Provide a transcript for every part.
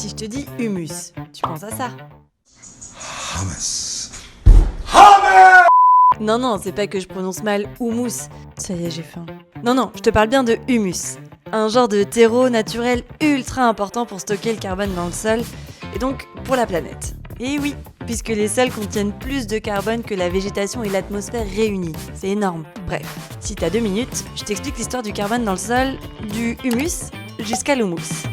Si je te dis humus, tu penses à ça? Hummus. Non, c'est pas que je prononce mal houmous. Ça y est, j'ai faim. Non, je te parle bien de humus. Un genre de terreau naturel ultra important pour stocker le carbone dans le sol, et donc pour la planète. Et oui, puisque les sols contiennent plus de carbone que la végétation et l'atmosphère réunies. C'est énorme. Bref, si t'as 2 minutes, je t'explique l'histoire du carbone dans le sol, du humus jusqu'à l'houmous.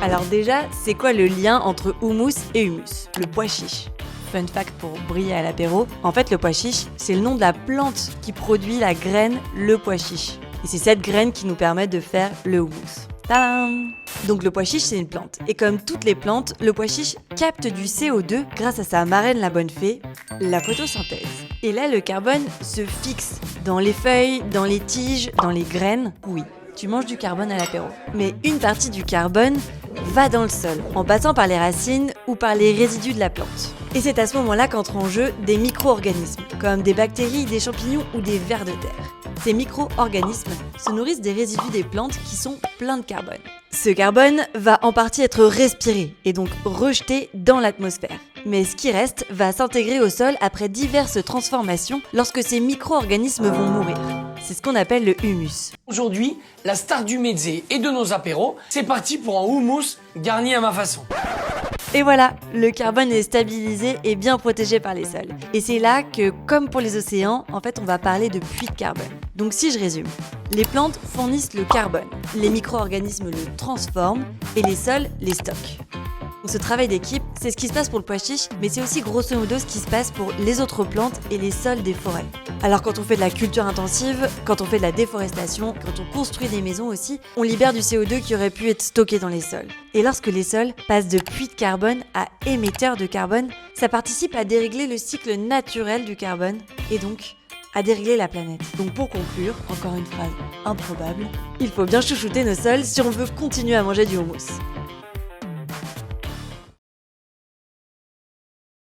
Alors déjà, c'est quoi le lien entre houmous et humus? Le pois chiche. Fun fact pour briller à l'apéro, en fait le pois chiche, c'est le nom de la plante qui produit la graine, le pois chiche. Et c'est cette graine qui nous permet de faire le houmous. Tadam! Donc le pois chiche c'est une plante. Et comme toutes les plantes, le pois chiche capte du CO2 grâce à sa marraine la bonne fée, la photosynthèse. Et là le carbone se fixe dans les feuilles, dans les tiges, dans les graines. Oui, tu manges du carbone à l'apéro. Mais une partie du carbone va dans le sol, en passant par les racines ou par les résidus de la plante. Et c'est à ce moment-là qu'entrent en jeu des micro-organismes, comme des bactéries, des champignons ou des vers de terre. Ces micro-organismes se nourrissent des résidus des plantes qui sont pleins de carbone. Ce carbone va en partie être respiré et donc rejeté dans l'atmosphère. Mais ce qui reste va s'intégrer au sol après diverses transformations lorsque ces micro-organismes vont mourir. C'est ce qu'on appelle le humus. Aujourd'hui, la star du mezze et de nos apéros, c'est parti pour un houmous garni à ma façon. Et voilà, le carbone est stabilisé et bien protégé par les sols. Et c'est là que, comme pour les océans, en fait on va parler de puits de carbone. Donc si je résume, les plantes fournissent le carbone, les micro-organismes le transforment et les sols les stockent. Donc ce travail d'équipe, c'est ce qui se passe pour le pois chiche, mais c'est aussi grosso modo ce qui se passe pour les autres plantes et les sols des forêts. Alors quand on fait de la culture intensive, quand on fait de la déforestation, quand on construit des maisons aussi, on libère du CO2 qui aurait pu être stocké dans les sols. Et lorsque les sols passent de puits de carbone à émetteurs de carbone, ça participe à dérégler le cycle naturel du carbone et donc à dérégler la planète. Donc pour conclure, encore une phrase improbable, il faut bien chouchouter nos sols si on veut continuer à manger du houmous.